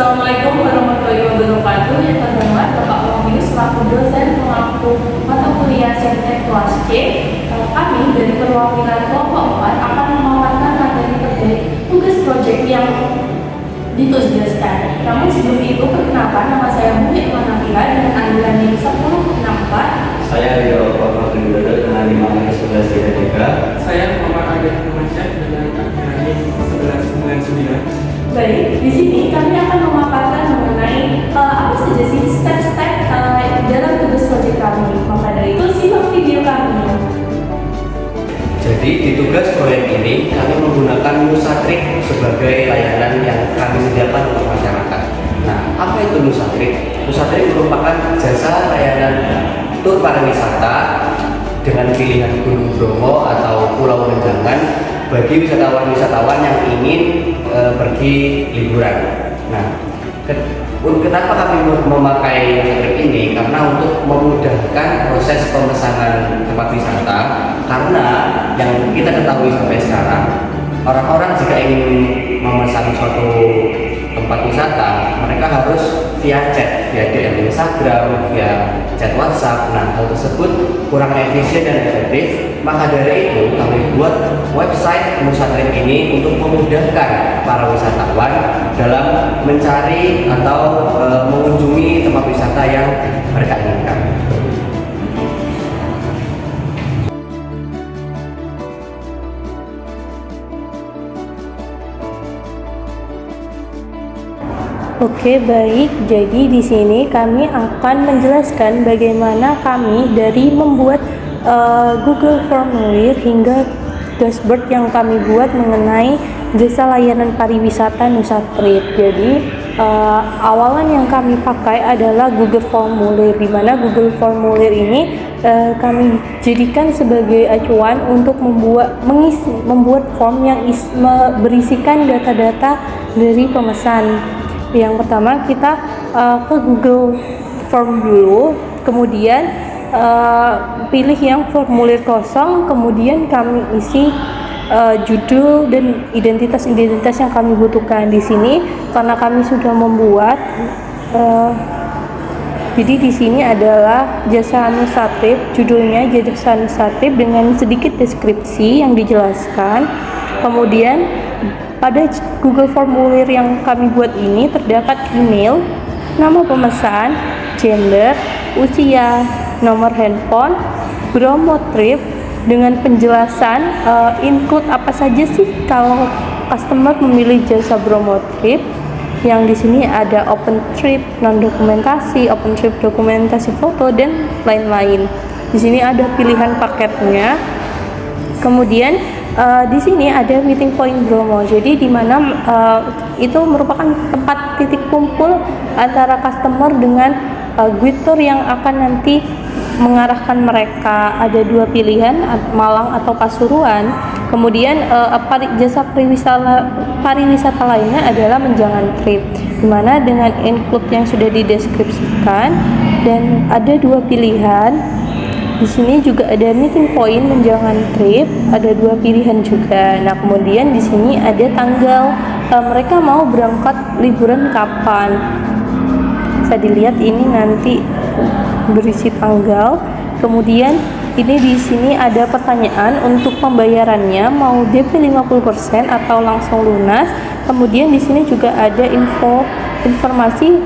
Assalamualaikum warahmatullahi wabarakatuh. Yang terhormat Bapak Muhammad selaku dosen pemangku mata kuliah Saintek kelas C. Kami dari perwakilan kelompok 4 akan memaparkan materi terkait tugas proyek yang ditugaskan. Namun sebelum itu perkenalkan, nama saya Muhammad Manafila dengan anggaran NIM 1064. Saya Rio Formal Widodo dengan 5-11-3. Saya Muhammad Adil Firmansyah dengan anggaran NIM 1199. Baik, di sini kami akan memaparkan mengenai apa saja sih step-step dalam tugas proyek kami. Maka dari itu simak video kami. Jadi di tugas proyek ini kami menggunakan Nusatrik sebagai layanan yang kami sediakan untuk masyarakat. Nah, apa itu Nusatrik? Nusatrik merupakan jasa layanan tur pariwisata dengan pilihan Gunung Bromo atau Pulau Lenjangan bagi wisatawan-wisatawan yang ingin pergi liburan. Nah, kenapa kami memakai Nusatrik ini? Karena untuk memudahkan proses pemesanan tempat wisata. Karena yang kita ketahui sampai sekarang, orang-orang jika ingin memesan suatu tempat wisata, mereka harus via chat, via DM Instagram, via chat WhatsApp. Nah, hal tersebut kurang efisien dan efektif. Maka dari itu kami buat website Nusatrik ini untuk memudahkan para wisatawan dalam mencari atau mengunjungi tempat wisata yang mereka inginkan. Oke, baik. Jadi di sini kami akan menjelaskan bagaimana kami dari membuat Google Formulir hingga dashboard yang kami buat mengenai jasa layanan pariwisata Nusatrik. Jadi awalan yang kami pakai adalah Google Formulir, di mana Google Formulir ini kami jadikan sebagai acuan untuk membuat form yang berisikan data-data dari pemesan. Yang pertama kita ke Google Form dulu, kemudian pilih yang formulir kosong, kemudian kami isi judul dan identitas yang kami butuhkan di sini. Karena kami sudah membuat, jadi di sini adalah jasa Nusatrik, judulnya jasa Nusatrik dengan sedikit deskripsi yang dijelaskan. Kemudian pada Google Formulir yang kami buat ini terdapat email, nama pemesan, gender, usia, nomor handphone, Bromo trip dengan penjelasan include apa saja sih kalau customer memilih jasa Bromo trip. Yang di sini ada open trip, non dokumentasi, open trip dokumentasi foto dan lain-lain. Di sini ada pilihan paketnya. Kemudian di sini ada meeting point Bromo. Jadi di mana itu merupakan tempat titik kumpul antara customer dengan guide tour yang akan nanti mengarahkan mereka. Ada dua pilihan, Malang atau Pasuruan. Kemudian jasa pariwisata lainnya adalah Menjangan Trip, di mana dengan include yang sudah dideskripsikan, dan ada dua pilihan. Di sini juga ada meeting point Menjangan Trip, ada dua pilihan juga. Nah, kemudian di sini ada tanggal mereka mau berangkat liburan kapan. Bisa dilihat ini nanti berisi tanggal. Kemudian ini di sini ada pertanyaan untuk pembayarannya, mau DP 50% atau langsung lunas. Kemudian di sini juga ada informasi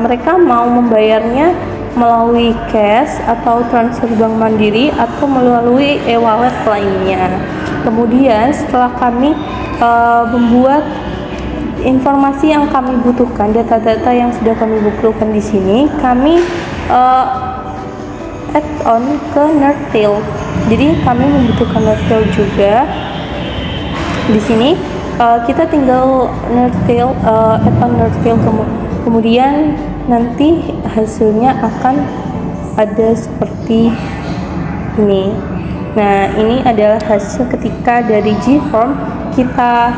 mereka mau membayarnya melalui cash atau transfer bank mandiri atau melalui e-wallet lainnya. Kemudian setelah kami membuat informasi yang kami butuhkan, data-data yang sudah kami butuhkan di sini, kami add on ke Nerdtail. Jadi kami membutuhkan Nerdtail juga. Di sini kita tinggal Nerdtail, add on Nerdtail, kemudian nanti hasilnya akan ada seperti ini. Nah, ini adalah hasil ketika dari Gform kita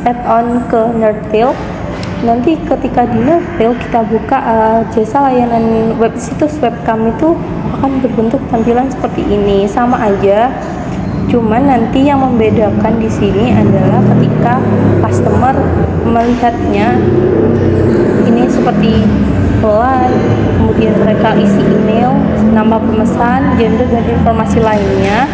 add on ke Nerdtail. Nanti ketika di Nerdtail kita buka jasa layanan situs web kami itu akan berbentuk tampilan seperti ini. Sama aja Cuman nanti yang membedakan di sini adalah ketika customer melihatnya ini seperti pelan, kemudian mereka isi email, nama pemesan, gender dan informasi lainnya.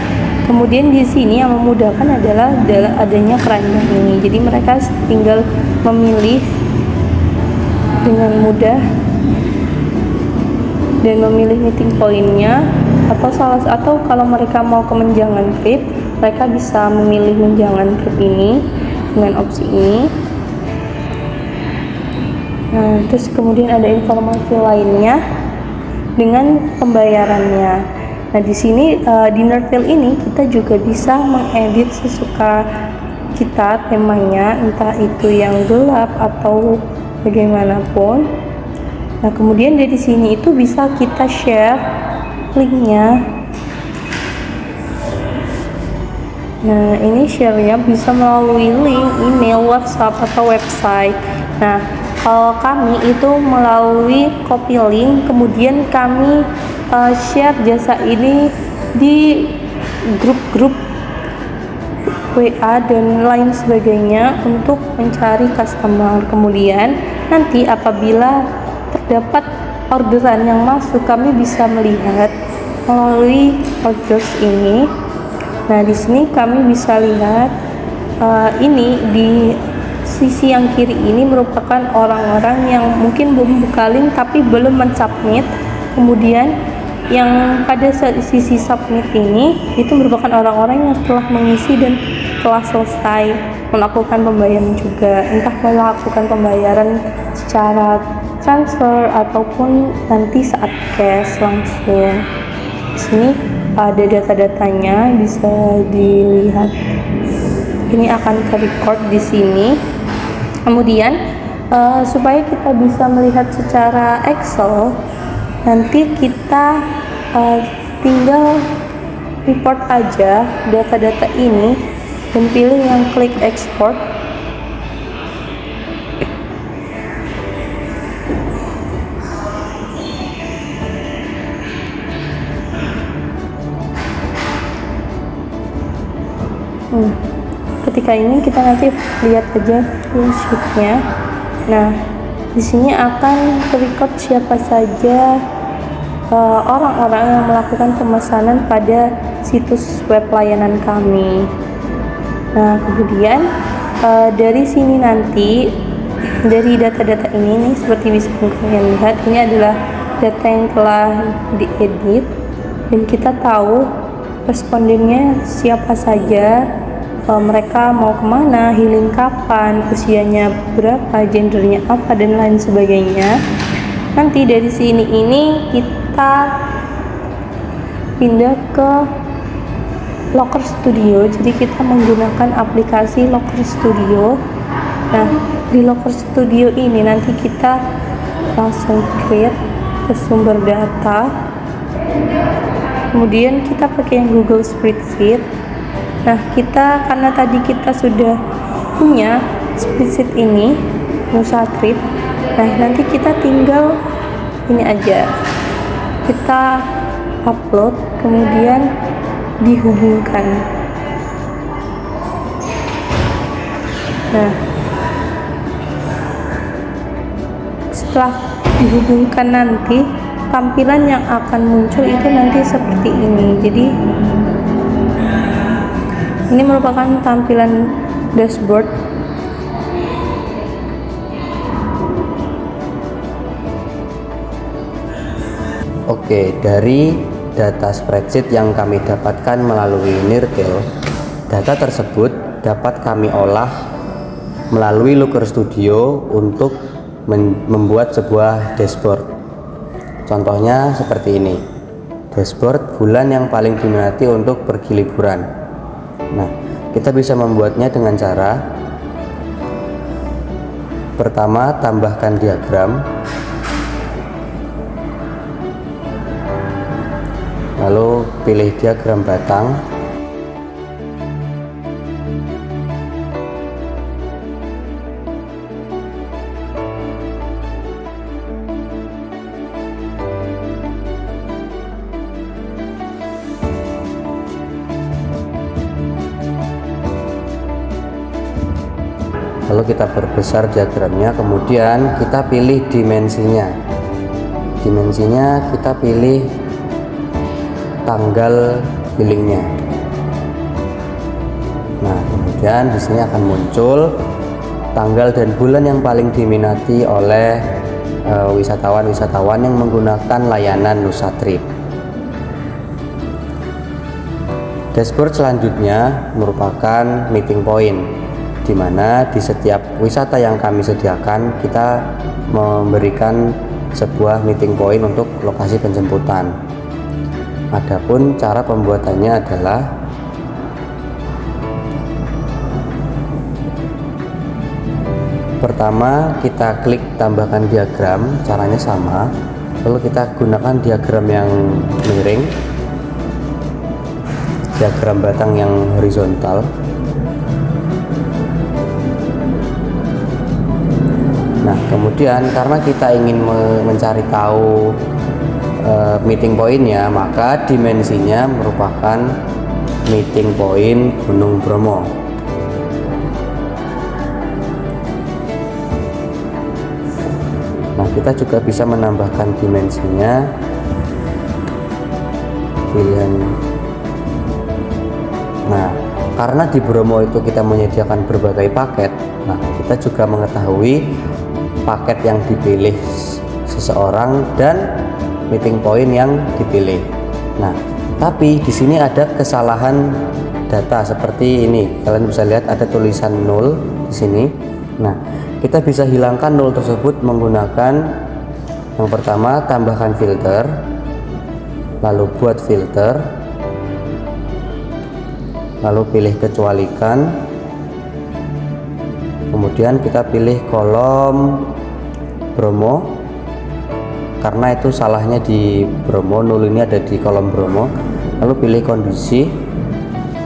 Kemudian di sini yang memudahkan adalah adanya keranjang ini. Jadi mereka tinggal memilih dengan mudah dan memilih meeting pointnya, atau kalau mereka mau ke menjangan trip, mereka bisa memilih menjangan trip ini dengan opsi ini. Nah, terus kemudian ada informasi lainnya dengan pembayarannya. Nah, di sini di Nerdtail ini kita juga bisa mengedit sesuka kita temanya, entah itu yang gelap atau bagaimanapun. Nah, kemudian dari sini itu bisa kita share linknya. Nah, ini share-nya bisa melalui link, email, WhatsApp, atau website. Nah, kalau kami itu melalui copy link, kemudian kami share jasa ini di grup-grup WA dan lain sebagainya untuk mencari customer. Kemudian nanti apabila terdapat orderan yang masuk, kami bisa melihat melalui orders ini. Nah, di sini kami bisa lihat ini di sisi yang kiri ini merupakan orang-orang yang mungkin belum buka link tapi belum mensubmit. Kemudian yang pada sisi submit ini itu merupakan orang-orang yang telah mengisi dan telah selesai melakukan pembayaran juga, entah melakukan pembayaran secara transfer ataupun nanti saat cash langsung. Di sini ada data-datanya, bisa dilihat. Ini akan ke record di sini. Kemudian supaya kita bisa melihat secara Excel, nanti kita tinggal report aja data-data ini dan pilih yang klik export. Ketika ini kita nanti lihat aja full sheet-nya. Nah, di sini akan record siapa saja orang-orang yang melakukan pemesanan pada situs web layanan kami. Nah, kemudian dari sini nanti dari data-data ini nih, seperti bisa kalian lihat, ini adalah data yang telah diedit dan kita tahu respondennya siapa saja, mereka mau kemana, healing kapan, usianya berapa, gendernya apa, dan lain sebagainya. Nanti dari sini ini kita pindah ke Locker Studio. Jadi kita menggunakan aplikasi Locker Studio. Nah, di Locker Studio ini nanti kita langsung create ke sumber data. Kemudian kita pakai yang Google Spreadsheet. Nah, kita karena tadi kita sudah punya spreadsheet ini, Nusatrip. Nah, nanti kita tinggal ini aja, kita upload kemudian dihubungkan. Nah, setelah dihubungkan nanti tampilan yang akan muncul itu nanti seperti ini. Jadi ini merupakan tampilan dashboard. Oke, dari data spreadsheet yang kami dapatkan melalui Nerdtail, data tersebut dapat kami olah melalui Looker Studio untuk membuat sebuah dashboard. Contohnya seperti ini, dashboard bulan yang paling diminati untuk pergi liburan. Nah, kita bisa membuatnya dengan cara pertama, tambahkan diagram, lalu pilih diagram batang. Lalu kita perbesar diagramnya, kemudian kita pilih dimensinya. Dimensinya kita pilih tanggal billingnya. Nah, kemudian di sini akan muncul tanggal dan bulan yang paling diminati oleh wisatawan-wisatawan yang menggunakan layanan Nusatrip. Dashboard selanjutnya merupakan meeting point, di mana di setiap wisata yang kami sediakan kita memberikan sebuah meeting point untuk lokasi penjemputan. Adapun cara pembuatannya adalah pertama kita klik tambahkan diagram, caranya sama. Lalu kita gunakan diagram yang miring, diagram batang yang horizontal. Nah, kemudian karena kita ingin mencari tahu meeting point-nya, maka dimensinya merupakan meeting point Gunung Bromo. Nah, kita juga bisa menambahkan dimensinya, pilihan. Nah, karena di Bromo itu kita menyediakan berbagai paket, nah kita juga mengetahui paket yang dipilih seseorang dan meeting point yang dipilih. Nah, tapi di sini ada kesalahan data seperti ini. Kalian bisa lihat ada tulisan 0 di sini. Nah, kita bisa hilangkan 0 tersebut menggunakan yang pertama, tambahkan filter, lalu buat filter, lalu pilih kecualikan, kemudian kita pilih kolom Bromo, karena itu salahnya di Bromo, 0 ini ada di kolom Bromo. Lalu pilih kondisi,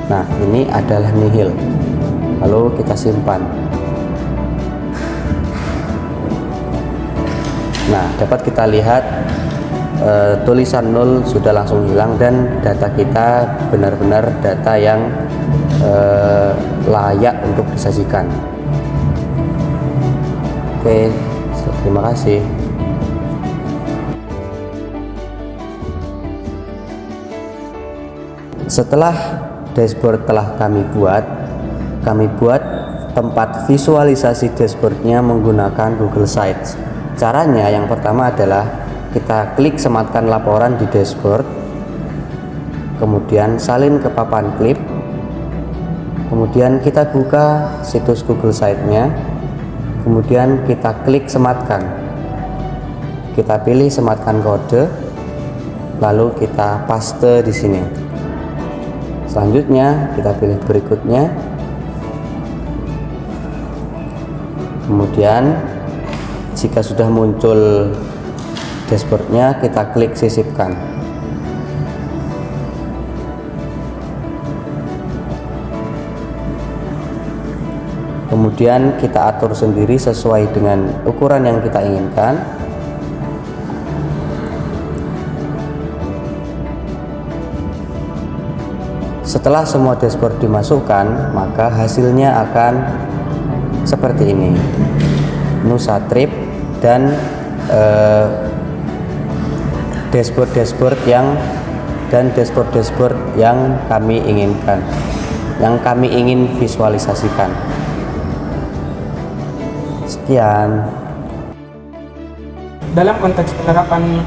nah ini adalah nihil, lalu kita simpan. Nah, dapat kita lihat tulisan 0 sudah langsung hilang dan data kita benar-benar data yang layak untuk disajikan. Oke, terima kasih. Setelah dashboard telah kami buat tempat visualisasi dashboardnya menggunakan Google Sites. Caranya yang pertama adalah kita klik sematkan laporan di dashboard, kemudian salin ke papan klip, kemudian kita buka situs Google Site-nya, kemudian kita klik sematkan, kita pilih sematkan kode, lalu kita paste di sini. Selanjutnya kita pilih berikutnya, kemudian jika sudah muncul dashboardnya kita klik sisipkan. Kemudian kita atur sendiri sesuai dengan ukuran yang kita inginkan. Setelah semua dashboard dimasukkan, maka hasilnya akan seperti ini. Nusatrip dan dashboard yang kami inginkan, yang kami ingin visualisasikan. Sekian. Dalam konteks penerapan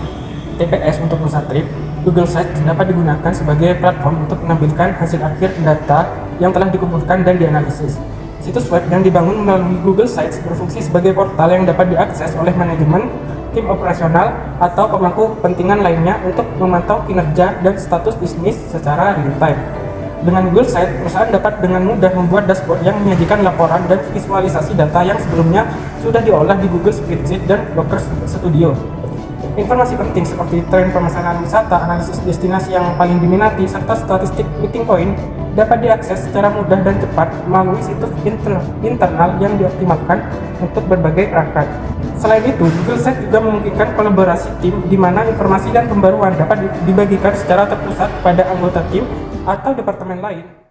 TPS untuk Nusatrip, Google Sites dapat digunakan sebagai platform untuk menampilkan hasil akhir data yang telah dikumpulkan dan dianalisis. Situs web yang dibangun melalui Google Sites berfungsi sebagai portal yang dapat diakses oleh manajemen, tim operasional, atau pemangku kepentingan lainnya untuk memantau kinerja dan status bisnis secara real-time. Dengan Google Sites, perusahaan dapat dengan mudah membuat dashboard yang menyajikan laporan dan visualisasi data yang sebelumnya sudah diolah di Google Spreadsheet dan Looker Studio. Informasi penting seperti tren pemesanan wisata, analisis destinasi yang paling diminati, serta statistik meeting point dapat diakses secara mudah dan cepat melalui situs internal yang dioptimalkan untuk berbagai perangkat. Selain itu, Google Sites juga memungkinkan kolaborasi tim di mana informasi dan pembaruan dapat dibagikan secara terpusat pada anggota tim atau departemen lain.